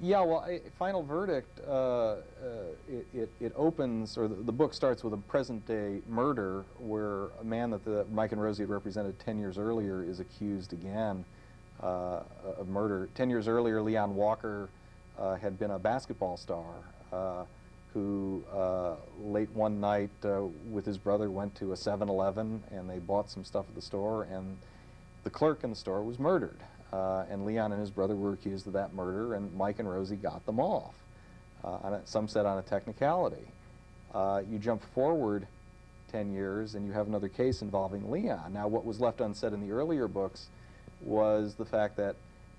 Yeah, well, Final Verdict, it opens, or the book starts with a present-day murder where a man that Mike and Rosie had represented 10 years earlier is accused again of murder. 10 years earlier, Leon Walker had been a basketball star who late one night with his brother went to a 7-Eleven and they bought some stuff at the store, and the clerk in the store was murdered. And Leon and his brother were accused of that murder, and Mike and Rosie got them off. Some said on a technicality. You jump forward 10 years and you have another case involving Leon. Now, what was left unsaid in the earlier books was the fact that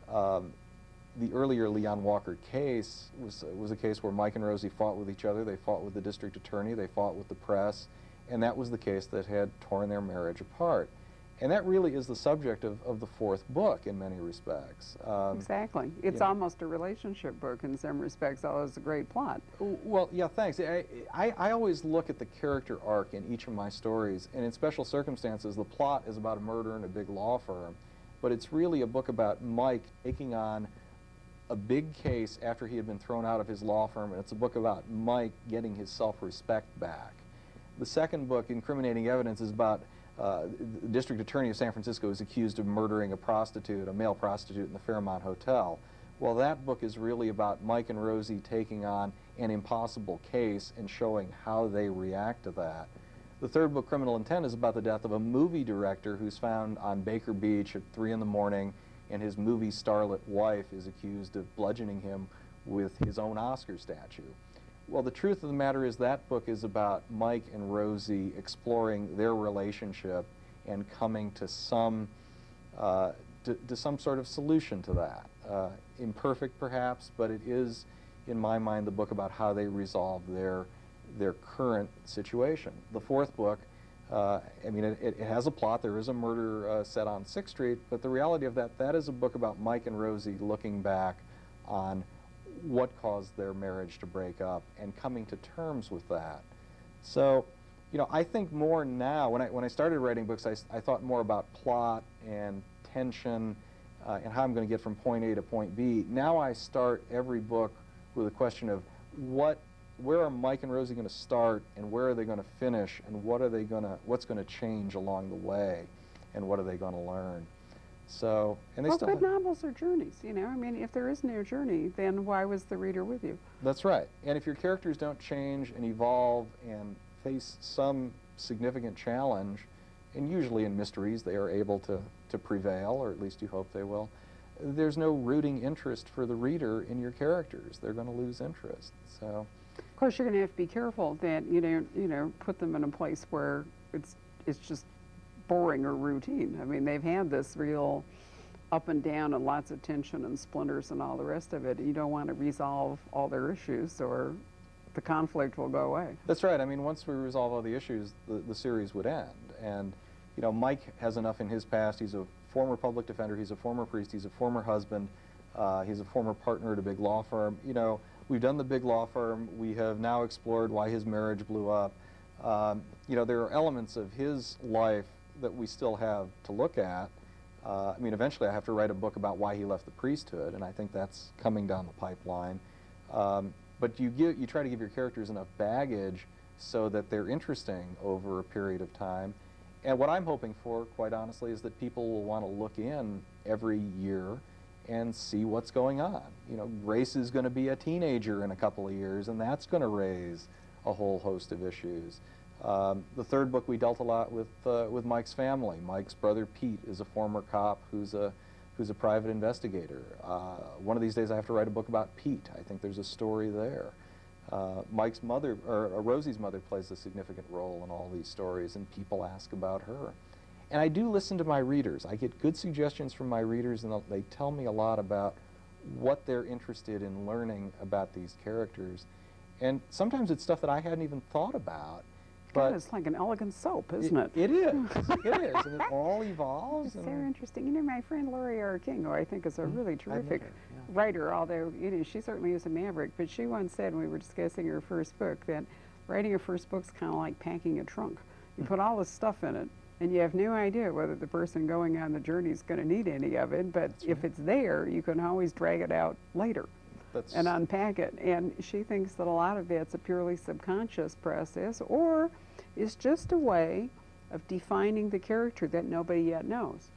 the earlier Leon Walker case was a case where Mike and Rosie fought with each other. They fought with the district attorney. They fought with the press. And that was the case that had torn their marriage apart. And that really is the subject of the fourth book in many respects. Exactly. It's almost a relationship book in some respects, although it's a great plot. Well, yeah, thanks. I always look at the character arc in each of my stories, and in Special Circumstances, the plot is about a murder in a big law firm, but it's really a book about Mike taking on a big case after he had been thrown out of his law firm, and it's a book about Mike getting his self-respect back. The second book, Incriminating Evidence, is about the district attorney of San Francisco is accused of murdering a male prostitute in the Fairmont Hotel. Well, that book is really about Mike and Rosie taking on an impossible case and showing how they react to that. The third book, Criminal Intent, is about the death of a movie director who's found on Baker Beach at 3 in the morning, and his movie starlet wife is accused of bludgeoning him with his own Oscar statue. Well, the truth of the matter is that book is about Mike and Rosie exploring their relationship and coming to some sort of solution to that. Imperfect, perhaps, but it is, in my mind, the book about how they resolve their current situation. The fourth book, I mean, it has a plot. There is a murder set on 6th Street, but the reality of that is a book about Mike and Rosie looking back on what caused their marriage to break up and coming to terms with that. So, you know, I think more now, when I started writing books, I thought more about plot and tension and how I'm going to get from point A to point B. Now I start every book with a question of where are Mike and Rosie going to start, and where are they going to finish, and what's going to change along the way, and what are they going to learn. So, and they well, good novels are journeys, you know. I mean, if there is no journey, then why was the reader with you? That's right. And if your characters don't change and evolve and face some significant challenge, and usually in mysteries they are able to prevail, or at least you hope they will, there's no rooting interest for the reader in your characters. They're going to lose interest. So, of course, you're going to have to be careful that you don't put them in a place where it's just boring or routine. I mean, they've had this real up and down and lots of tension and splinters and all the rest of it. You don't want to resolve all their issues or the conflict will go away. That's right. I mean, once we resolve all the issues, the series would end. And, you know, Mike has enough in his past. He's a former public defender. He's a former priest. He's a former husband. He's a former partner at a big law firm. You know, we've done the big law firm. We have now explored why his marriage blew up. You know, there are elements of his life that we still have to look at. I mean, eventually I have to write a book about why he left the priesthood, and I think that's coming down the pipeline. But you try to give your characters enough baggage so that they're interesting over a period of time. And what I'm hoping for, quite honestly, is that people will want to look in every year and see what's going on. You know, Grace is going to be a teenager in a couple of years, and that's going to raise a whole host of issues. The third book, we dealt a lot with Mike's family. Mike's brother Pete is a former cop who's a private investigator. One of these days I have to write a book about Pete. I think there's a story there. Mike's mother, or Rosie's mother, plays a significant role in all these stories, and people ask about her. And I do listen to my readers. I get good suggestions from my readers, and they tell me a lot about what they're interested in learning about these characters. And sometimes it's stuff that I hadn't even thought about. God, it's like an elegant soap, isn't it? It is. It is. And it all evolves. It's so interesting. You know, my friend Laurie R. King, who I think is a really terrific writer, although, you know, she certainly is a maverick, but she once said when we were discussing her first book that writing your first book's kind of like packing a trunk. You put all this stuff in it, and you have no idea whether the person going on the journey is going to need any of it, but if it's there, you can always drag it out later. That's and unpack it. And she thinks that a lot of it's a purely subconscious process, or is just a way of defining the character that nobody yet knows.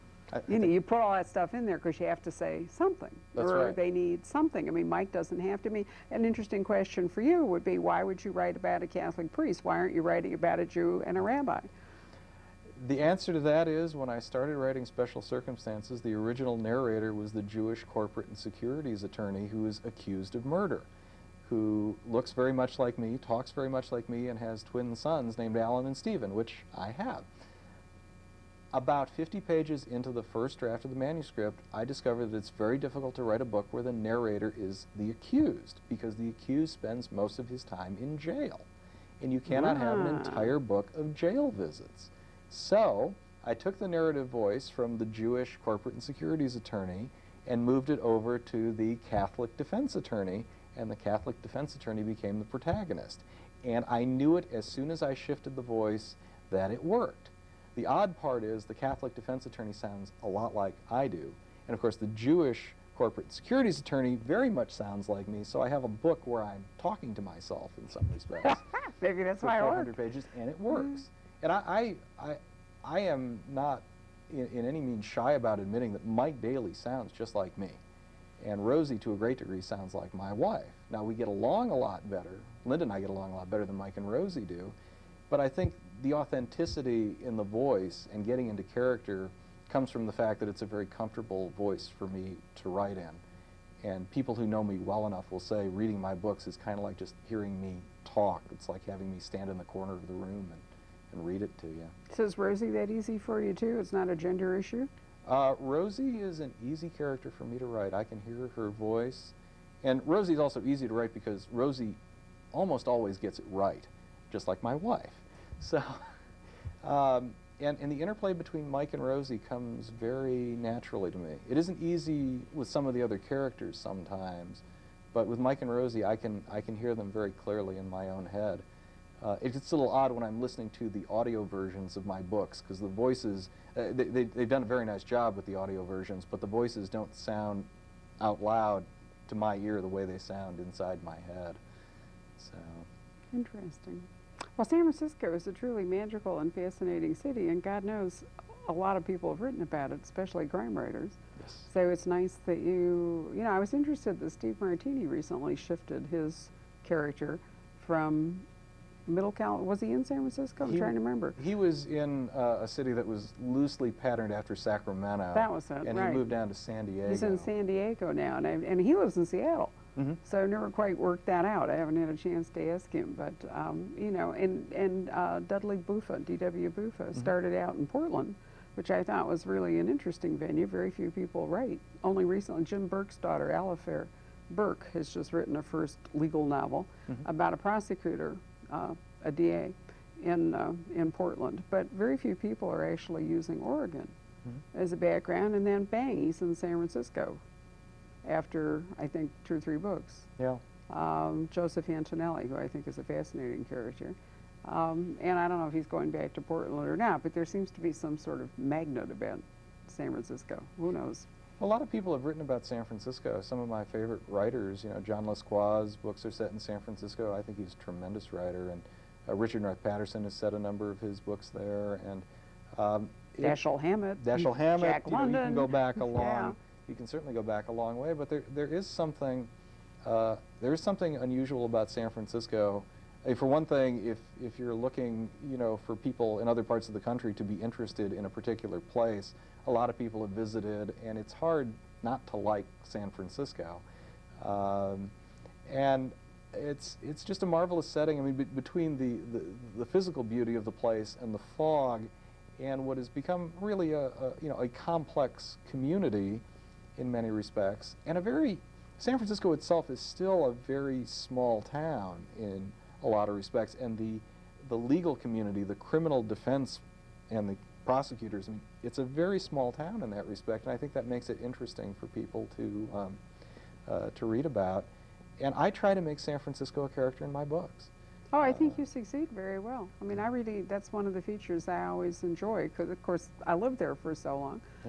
You know, you put all that stuff in there because you have to say something, That's or right. they need something. I mean, Mike doesn't have to. I mean, an interesting question for you would be, why would you write about a Catholic priest? Why aren't you writing about a Jew and a rabbi? The answer to that is, when I started writing Special Circumstances, the original narrator was the Jewish corporate and securities attorney who is accused of murder, who looks very much like me, talks very much like me, and has twin sons named Alan and Stephen, which I have. About 50 pages into the first draft of the manuscript, I discovered that it's very difficult to write a book where the narrator is the accused, because the accused spends most of his time in jail. And you cannot have an entire book of jail visits. So I took the narrative voice from the Jewish corporate and securities attorney and moved it over to the Catholic defense attorney, and the Catholic defense attorney became the protagonist. And I knew it as soon as I shifted the voice that it worked. The odd part is the Catholic defense attorney sounds a lot like I do, and of course the Jewish corporate securities attorney very much sounds like me, so I have a book where I'm talking to myself in some respects. Maybe that's for why it 400 worked. pages, and it works. And I am not in any means shy about admitting that Mike Daly sounds just like me, and Rosie, to a great degree, sounds like my wife. Now, we get along a lot better. Linda and I get along a lot better than Mike and Rosie do, but I think the authenticity in the voice and getting into character comes from the fact that it's a very comfortable voice for me to write in. And people who know me well enough will say reading my books is kind of like just hearing me talk. It's like having me stand in the corner of the room and read it to you. So is Rosie that easy for you too? It's not a gender issue? Rosie is an easy character for me to write. I can hear her voice. And Rosie's also easy to write because Rosie almost always gets it right, just like my wife. So, and the interplay between Mike and Rosie comes very naturally to me. It isn't easy with some of the other characters sometimes, but with Mike and Rosie, I can hear them very clearly in my own head. It gets a little odd when I'm listening to the audio versions of my books, because the voices, they've done a very nice job with the audio versions, but the voices don't sound out loud to my ear the way they sound inside my head. So. Interesting. Well, San Francisco is a truly magical and fascinating city, and God knows a lot of people have written about it, especially crime writers. Yes. So it's nice that you know, I was interested that Steve Martini recently shifted his character from was he in San Francisco? I'm trying to remember. He was in a city that was loosely patterned after Sacramento. That was it, and right. he moved down to San Diego. He's in San Diego now, and he lives in Seattle. Mm-hmm. So I never quite worked that out. I haven't had a chance to ask him, but you know, and Dudley Buffa, D.W. Buffa, started out in Portland, which I thought was really an interesting venue. Very few people write. Only recently, Jim Burke's daughter, Alifair Burke, has just written a first legal novel about a prosecutor, a DA, in Portland. But very few people are actually using Oregon as a background, and then bang, he's in San Francisco after, I think, 2 or 3 books. Yeah. Joseph Antonelli, who I think is a fascinating character. And I don't know if he's going back to Portland or not, but there seems to be some sort of magnet about San Francisco. Who knows? A lot of people have written about San Francisco. Some of my favorite writers, you know, John Lesqua's books are set in San Francisco. I think he's a tremendous writer. And Richard North Patterson has set a number of his books there. And Dashiell Hammett. Dashiell Hammett. Jack you know, London. you can go back a long. Yeah. You can certainly go back a long way. But there is something unusual about San Francisco. For one thing, if you're looking, you know, for people in other parts of the country to be interested in a particular place, a lot of people have visited, and it's hard not to like San Francisco. And it's just a marvelous setting. I mean, between the physical beauty of the place and the fog, and what has become really a complex community in many respects, and San Francisco itself is still a very small town in a lot of respects, and the legal community, the criminal defense and the prosecutors, I mean, it's a very small town in that respect, and I think that makes it interesting for people to read about. And I try to make San Francisco a character in my books. Oh, I think you succeed very well. I mean, that's one of the features I always enjoy, because of course I lived there for so long.